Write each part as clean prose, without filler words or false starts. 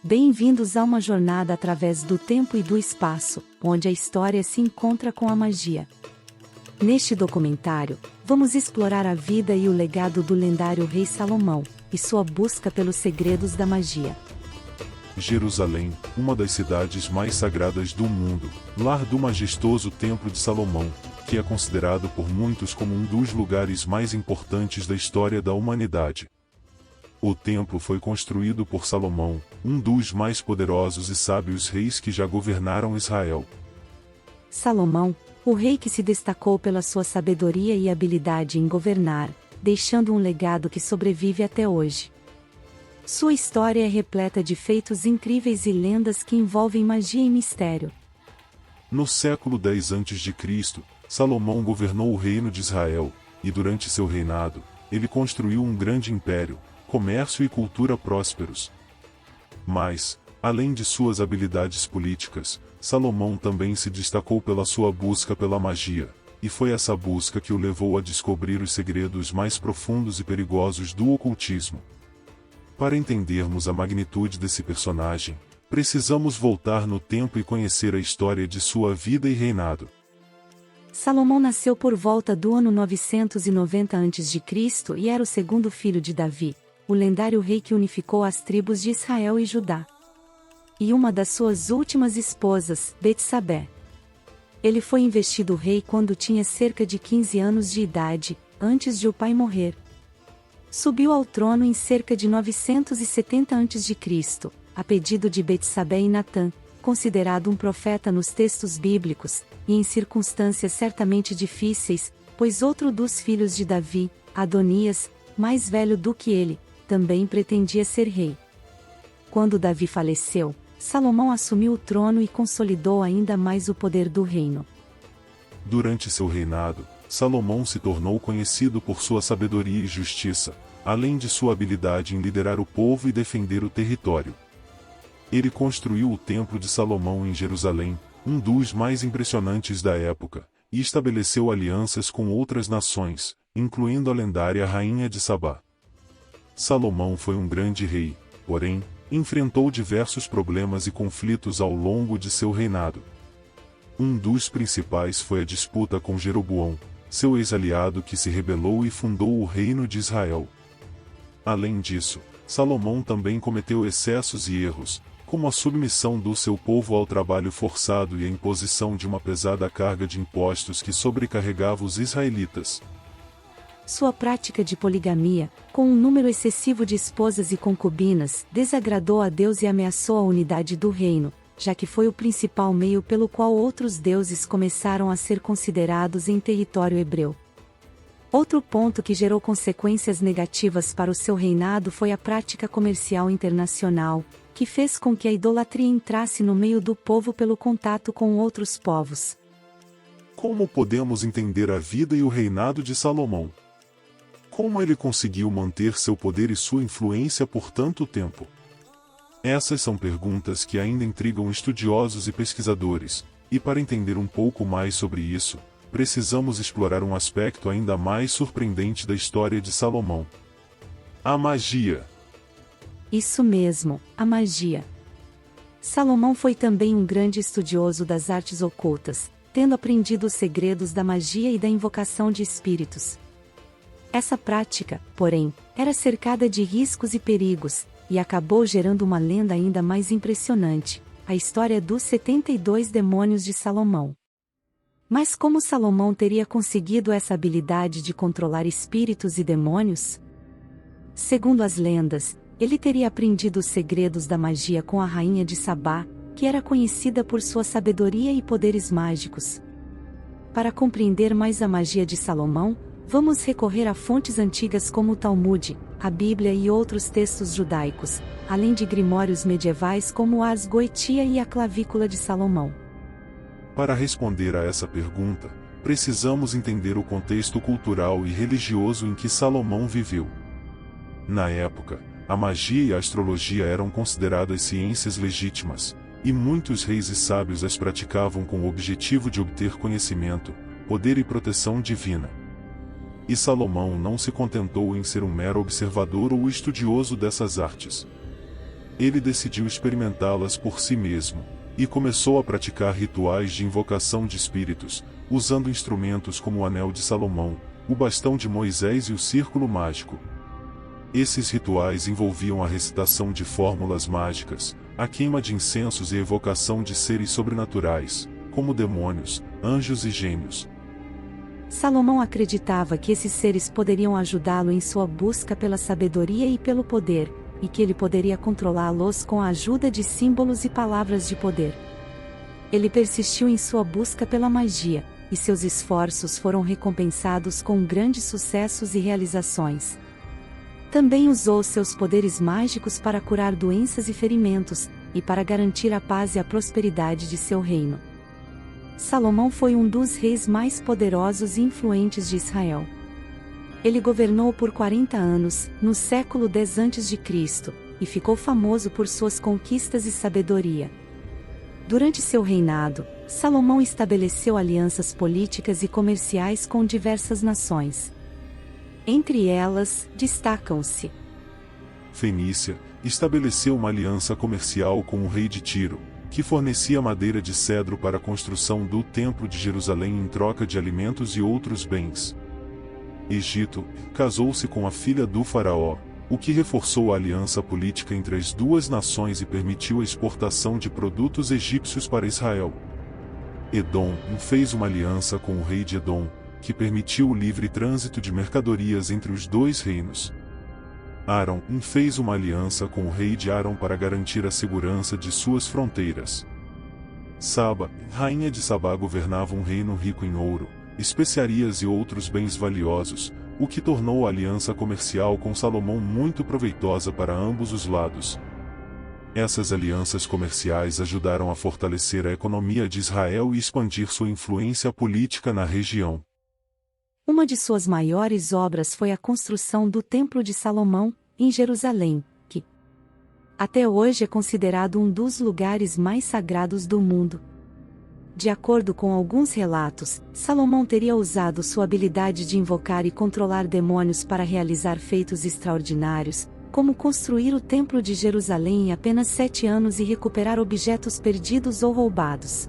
Bem-vindos a uma jornada através do tempo e do espaço, onde a história se encontra com a magia. Neste documentário, vamos explorar a vida e o legado do lendário rei Salomão, e sua busca pelos segredos da magia. Jerusalém, uma das cidades mais sagradas do mundo, lar do majestoso Templo de Salomão, que é considerado por muitos como um dos lugares mais importantes da história da humanidade. O templo foi construído por Salomão, um dos mais poderosos e sábios reis que já governaram Israel. Salomão, o rei que se destacou pela sua sabedoria e habilidade em governar, deixando um legado que sobrevive até hoje. Sua história é repleta de feitos incríveis e lendas que envolvem magia e mistério. No século X a.C., Salomão governou o reino de Israel, e durante seu reinado, ele construiu um grande império, comércio e cultura prósperos. Mas, além de suas habilidades políticas, Salomão também se destacou pela sua busca pela magia, e foi essa busca que o levou a descobrir os segredos mais profundos e perigosos do ocultismo. Para entendermos a magnitude desse personagem, precisamos voltar no tempo e conhecer a história de sua vida e reinado. Salomão nasceu por volta do ano 990 a.C. e era o segundo filho de Davi, o lendário rei que unificou as tribos de Israel e Judá. E uma das suas últimas esposas, Betsabé. Ele foi investido rei quando tinha cerca de 15 anos de idade, antes de o pai morrer. Subiu ao trono em cerca de 970 a.C., a pedido de Betsabé e Natã, considerado um profeta nos textos bíblicos, e em circunstâncias certamente difíceis, pois outro dos filhos de Davi, Adonias, mais velho do que ele, também pretendia ser rei. Quando Davi faleceu, Salomão assumiu o trono e consolidou ainda mais o poder do reino. Durante seu reinado, Salomão se tornou conhecido por sua sabedoria e justiça, além de sua habilidade em liderar o povo e defender o território. Ele construiu o Templo de Salomão em Jerusalém, um dos mais impressionantes da época, e estabeleceu alianças com outras nações, incluindo a lendária Rainha de Sabá. Salomão foi um grande rei, porém, enfrentou diversos problemas e conflitos ao longo de seu reinado. Um dos principais foi a disputa com Jeroboão, seu ex-aliado que se rebelou e fundou o reino de Israel. Além disso, Salomão também cometeu excessos e erros, como a submissão do seu povo ao trabalho forçado e a imposição de uma pesada carga de impostos que sobrecarregava os israelitas. Sua prática de poligamia, com um número excessivo de esposas e concubinas, desagradou a Deus e ameaçou a unidade do reino, já que foi o principal meio pelo qual outros deuses começaram a ser considerados em território hebreu. Outro ponto que gerou consequências negativas para o seu reinado foi a prática comercial internacional, que fez com que a idolatria entrasse no meio do povo pelo contato com outros povos. Como podemos entender a vida e o reinado de Salomão? Como ele conseguiu manter seu poder e sua influência por tanto tempo? Essas são perguntas que ainda intrigam estudiosos e pesquisadores, e para entender um pouco mais sobre isso, precisamos explorar um aspecto ainda mais surpreendente da história de Salomão: a magia. Isso mesmo, a magia. Salomão foi também um grande estudioso das artes ocultas, tendo aprendido os segredos da magia e da invocação de espíritos. Essa prática, porém, era cercada de riscos e perigos, e acabou gerando uma lenda ainda mais impressionante, a história dos 72 demônios de Salomão. Mas como Salomão teria conseguido essa habilidade de controlar espíritos e demônios? Segundo as lendas, ele teria aprendido os segredos da magia com a rainha de Sabá, que era conhecida por sua sabedoria e poderes mágicos. Para compreender mais a magia de Salomão, vamos recorrer a fontes antigas como o Talmud, a Bíblia e outros textos judaicos, além de grimórios medievais como o Ars Goetia e a Clavícula de Salomão. Para responder a essa pergunta, precisamos entender o contexto cultural e religioso em que Salomão viveu. Na época, a magia e a astrologia eram consideradas ciências legítimas, e muitos reis e sábios as praticavam com o objetivo de obter conhecimento, poder e proteção divina. E Salomão não se contentou em ser um mero observador ou estudioso dessas artes. ele decidiu experimentá-las por si mesmo, e começou a praticar rituais de invocação de espíritos, usando instrumentos como o Anel de Salomão, o Bastão de Moisés e o Círculo Mágico. Esses rituais envolviam a recitação de fórmulas mágicas, a queima de incensos e evocação de seres sobrenaturais, como demônios, anjos e gênios. Salomão acreditava que esses seres poderiam ajudá-lo em sua busca pela sabedoria e pelo poder, e que ele poderia controlá-los com a ajuda de símbolos e palavras de poder. Ele persistiu em sua busca pela magia, e seus esforços foram recompensados com grandes sucessos e realizações. Também usou seus poderes mágicos para curar doenças e ferimentos, e para garantir a paz e a prosperidade de seu reino. Salomão foi um dos reis mais poderosos e influentes de Israel. Ele governou por 40 anos, no século X a.C., e ficou famoso por suas conquistas e sabedoria. Durante seu reinado, Salomão estabeleceu alianças políticas e comerciais com diversas nações. Entre elas, destacam-se: Fenícia estabeleceu uma aliança comercial com o rei de Tiro, que fornecia madeira de cedro para a construção do Templo de Jerusalém em troca de alimentos e outros bens. Egito casou-se com a filha do faraó, o que reforçou a aliança política entre as duas nações e permitiu a exportação de produtos egípcios para Israel. Edom fez uma aliança com o rei de Edom, que permitiu o livre trânsito de mercadorias entre os dois reinos. Arão fez uma aliança com o rei de Arão para garantir a segurança de suas fronteiras. Saba, rainha de Sabá, governava um reino rico em ouro, especiarias e outros bens valiosos, o que tornou a aliança comercial com Salomão muito proveitosa para ambos os lados. Essas alianças comerciais ajudaram a fortalecer a economia de Israel e expandir sua influência política na região. Uma de suas maiores obras foi a construção do Templo de Salomão, em Jerusalém, que até hoje é considerado um dos lugares mais sagrados do mundo. De acordo com alguns relatos, Salomão teria usado sua habilidade de invocar e controlar demônios para realizar feitos extraordinários, como construir o Templo de Jerusalém em apenas 7 anos e recuperar objetos perdidos ou roubados.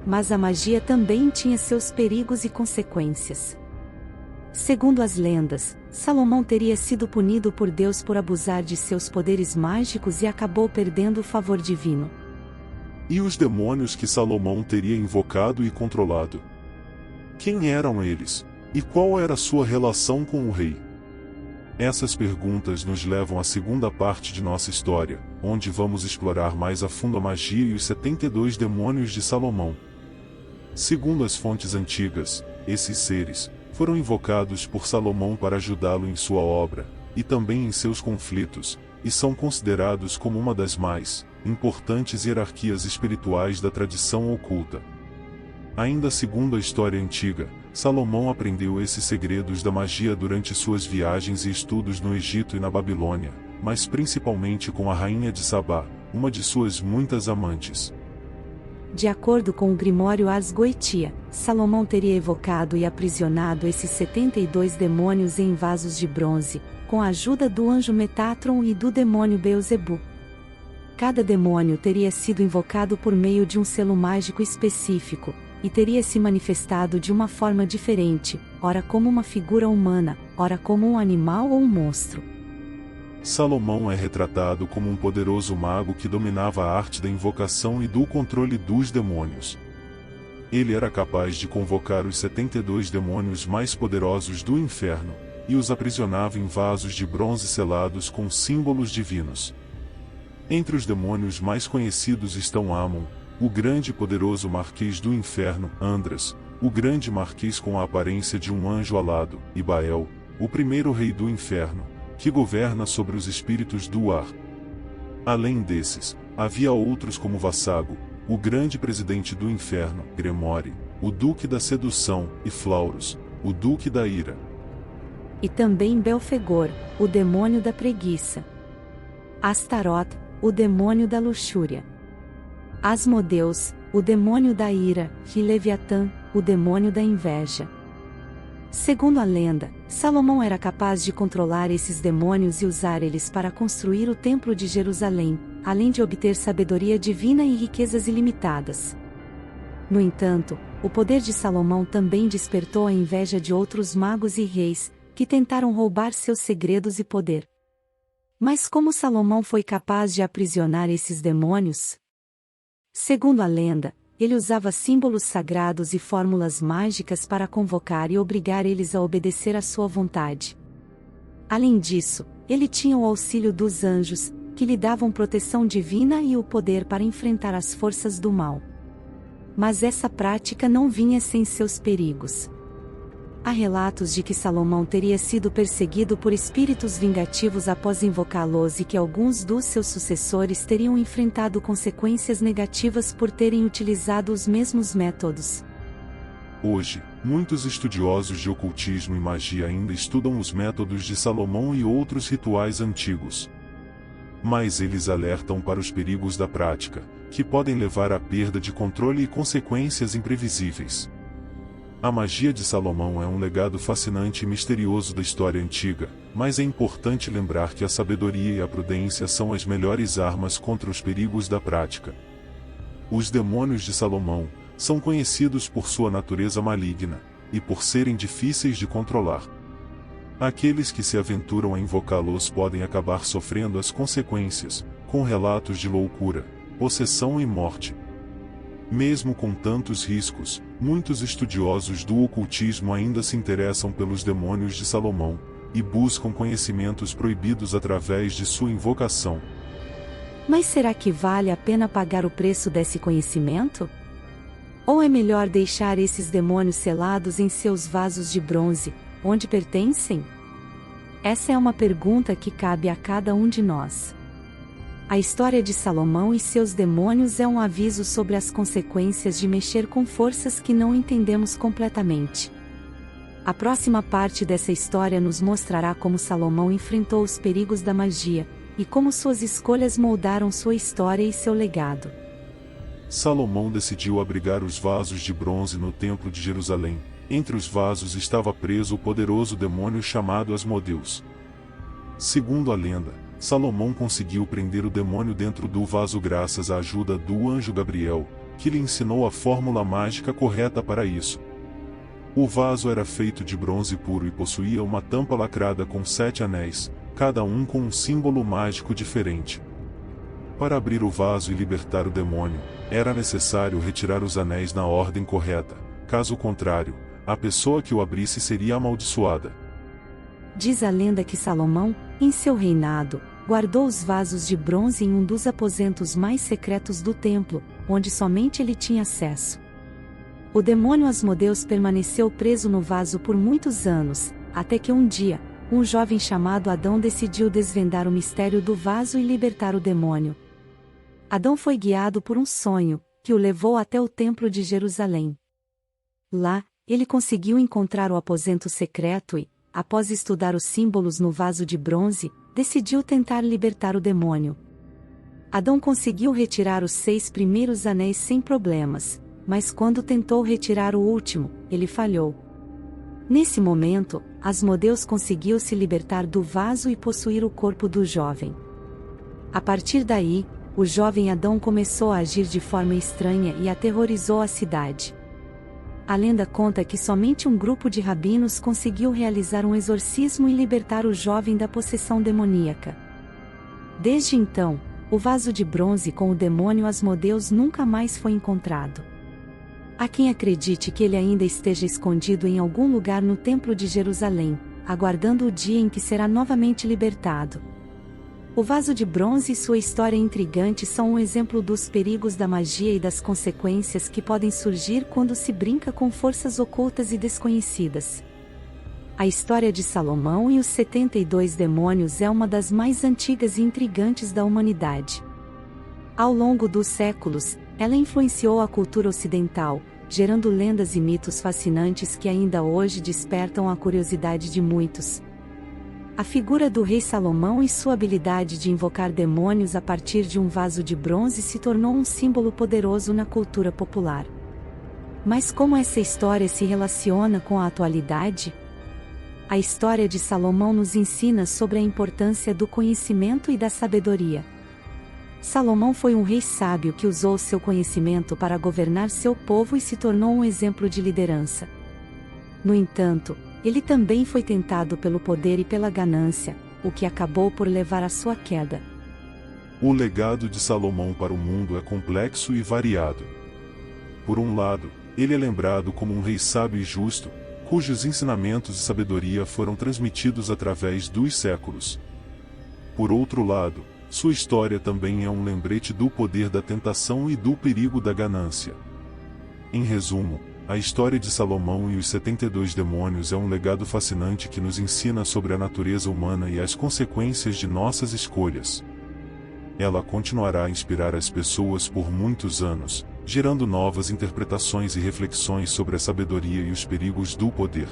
Mas a magia também tinha seus perigos e consequências. Segundo as lendas, Salomão teria sido punido por Deus por abusar de seus poderes mágicos e acabou perdendo o favor divino. E os demônios que Salomão teria invocado e controlado? Quem eram eles? E qual era sua relação com o rei? Essas perguntas nos levam à segunda parte de nossa história, onde vamos explorar mais a fundo a magia e os 72 demônios de Salomão. Segundo as fontes antigas, esses seres foram invocados por Salomão para ajudá-lo em sua obra, e também em seus conflitos, e são considerados como uma das mais importantes hierarquias espirituais da tradição oculta. Ainda segundo a história antiga, Salomão aprendeu esses segredos da magia durante suas viagens e estudos no Egito e na Babilônia, mas principalmente com a rainha de Sabá, uma de suas muitas amantes. De acordo com o Grimório Ars Goetia, Salomão teria evocado e aprisionado esses 72 demônios em vasos de bronze, com a ajuda do anjo Metatron e do demônio Beelzebu. Cada demônio teria sido invocado por meio de um selo mágico específico, e teria se manifestado de uma forma diferente, ora como uma figura humana, ora como um animal ou um monstro. Salomão é retratado como um poderoso mago que dominava a arte da invocação e do controle dos demônios. Ele era capaz de convocar os 72 demônios mais poderosos do inferno, e os aprisionava em vasos de bronze selados com símbolos divinos. Entre os demônios mais conhecidos estão Amon, o grande e poderoso marquês do inferno, Andras, o grande marquês com a aparência de um anjo alado, e Bael, o primeiro rei do inferno, que governa sobre os espíritos do ar. Além desses, havia outros como Vassago, o grande presidente do inferno, Gremore, o duque da sedução, e Flauros, o duque da ira. E também Belfegor, o demônio da preguiça. Astaroth, o demônio da luxúria. Asmodeus, o demônio da ira, e Leviatã, o demônio da inveja. Segundo a lenda, Salomão era capaz de controlar esses demônios e usar eles para construir o Templo de Jerusalém, além de obter sabedoria divina e riquezas ilimitadas. No entanto, o poder de Salomão também despertou a inveja de outros magos e reis, que tentaram roubar seus segredos e poder. Mas como Salomão foi capaz de aprisionar esses demônios? Segundo a lenda, ele usava símbolos sagrados e fórmulas mágicas para convocar e obrigar eles a obedecer à sua vontade. Além disso, ele tinha o auxílio dos anjos, que lhe davam proteção divina e o poder para enfrentar as forças do mal. Mas essa prática não vinha sem seus perigos. Há relatos de que Salomão teria sido perseguido por espíritos vingativos após invocá-los e que alguns dos seus sucessores teriam enfrentado consequências negativas por terem utilizado os mesmos métodos. Hoje, muitos estudiosos de ocultismo e magia ainda estudam os métodos de Salomão e outros rituais antigos. Mas eles alertam para os perigos da prática, que podem levar à perda de controle e consequências imprevisíveis. A magia de Salomão é um legado fascinante e misterioso da história antiga, mas é importante lembrar que a sabedoria e a prudência são as melhores armas contra os perigos da prática. Os demônios de Salomão são conhecidos por sua natureza maligna, e por serem difíceis de controlar. Aqueles que se aventuram a invocá-los podem acabar sofrendo as consequências, com relatos de loucura, possessão e morte. Mesmo com tantos riscos, muitos estudiosos do ocultismo ainda se interessam pelos demônios de Salomão, e buscam conhecimentos proibidos através de sua invocação. Mas será que vale a pena pagar o preço desse conhecimento? Ou é melhor deixar esses demônios selados em seus vasos de bronze, onde pertencem? Essa é uma pergunta que cabe a cada um de nós. A história de Salomão e seus demônios é um aviso sobre as consequências de mexer com forças que não entendemos completamente. A próxima parte dessa história nos mostrará como Salomão enfrentou os perigos da magia, e como suas escolhas moldaram sua história e seu legado. Salomão decidiu abrigar os vasos de bronze no Templo de Jerusalém. Entre os vasos estava preso o poderoso demônio chamado Asmodeus. Segundo a lenda, Salomão conseguiu prender o demônio dentro do vaso graças à ajuda do anjo Gabriel, que lhe ensinou a fórmula mágica correta para isso. O vaso era feito de bronze puro e possuía uma tampa lacrada com 7 anéis, cada um com um símbolo mágico diferente. Para abrir o vaso e libertar o demônio, era necessário retirar os anéis na ordem correta, caso contrário, a pessoa que o abrisse seria amaldiçoada. Diz a lenda que Salomão, em seu reinado, guardou os vasos de bronze em um dos aposentos mais secretos do templo, onde somente ele tinha acesso. O demônio Asmodeus permaneceu preso no vaso por muitos anos, até que um dia, um jovem chamado Adão decidiu desvendar o mistério do vaso e libertar o demônio. Adão foi guiado por um sonho, que o levou até o Templo de Jerusalém. Lá, ele conseguiu encontrar o aposento secreto e, após estudar os símbolos no vaso de bronze, decidiu tentar libertar o demônio. Adão conseguiu retirar os 6 primeiros anéis sem problemas, mas quando tentou retirar o último, ele falhou. Nesse momento, Asmodeus conseguiu se libertar do vaso e possuir o corpo do jovem. A partir daí, o jovem Adão começou a agir de forma estranha e aterrorizou a cidade. A lenda conta que somente um grupo de rabinos conseguiu realizar um exorcismo e libertar o jovem da possessão demoníaca. Desde então, o vaso de bronze com o demônio Asmodeus nunca mais foi encontrado. Há quem acredite que ele ainda esteja escondido em algum lugar no Templo de Jerusalém, aguardando o dia em que será novamente libertado. O vaso de bronze e sua história intrigante são um exemplo dos perigos da magia e das consequências que podem surgir quando se brinca com forças ocultas e desconhecidas. A história de Salomão e os 72 demônios é uma das mais antigas e intrigantes da humanidade. Ao longo dos séculos, ela influenciou a cultura ocidental, gerando lendas e mitos fascinantes que ainda hoje despertam a curiosidade de muitos. A figura do rei Salomão e sua habilidade de invocar demônios a partir de um vaso de bronze se tornou um símbolo poderoso na cultura popular. Mas como essa história se relaciona com a atualidade? A história de Salomão nos ensina sobre a importância do conhecimento e da sabedoria. Salomão foi um rei sábio que usou seu conhecimento para governar seu povo e se tornou um exemplo de liderança. No entanto, ele também foi tentado pelo poder e pela ganância, o que acabou por levar à sua queda. O legado de Salomão para o mundo é complexo e variado. Por um lado, ele é lembrado como um rei sábio e justo, cujos ensinamentos e sabedoria foram transmitidos através dos séculos. Por outro lado, sua história também é um lembrete do poder da tentação e do perigo da ganância. Em resumo, a história de Salomão e os 72 demônios é um legado fascinante que nos ensina sobre a natureza humana e as consequências de nossas escolhas. Ela continuará a inspirar as pessoas por muitos anos, gerando novas interpretações e reflexões sobre a sabedoria e os perigos do poder.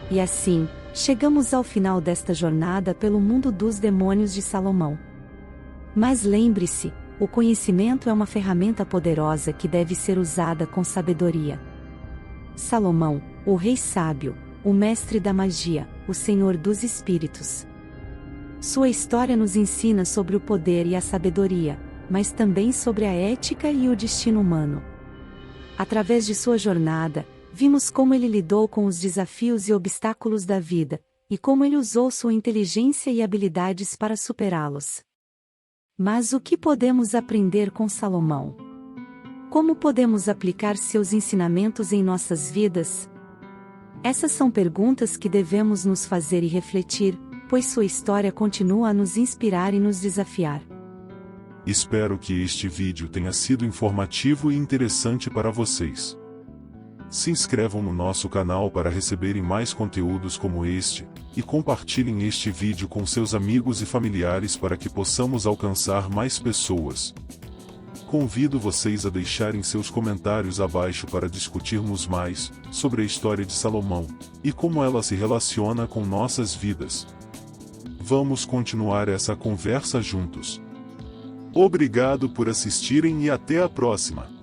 E assim, chegamos ao final desta jornada pelo mundo dos demônios de Salomão. Mas lembre-se, o conhecimento é uma ferramenta poderosa que deve ser usada com sabedoria. Salomão, o rei sábio, o mestre da magia, o senhor dos espíritos. Sua história nos ensina sobre o poder e a sabedoria, mas também sobre a ética e o destino humano. Através de sua jornada, vimos como ele lidou com os desafios e obstáculos da vida, e como ele usou sua inteligência e habilidades para superá-los. Mas o que podemos aprender com Salomão? Como podemos aplicar seus ensinamentos em nossas vidas? Essas são perguntas que devemos nos fazer e refletir, pois sua história continua a nos inspirar e nos desafiar. Espero que este vídeo tenha sido informativo e interessante para vocês. Se inscrevam no nosso canal para receberem mais conteúdos como este, e compartilhem este vídeo com seus amigos e familiares para que possamos alcançar mais pessoas. Convido vocês a deixarem seus comentários abaixo para discutirmos mais sobre a história de Salomão, e como ela se relaciona com nossas vidas. Vamos continuar essa conversa juntos. Obrigado por assistirem e até a próxima!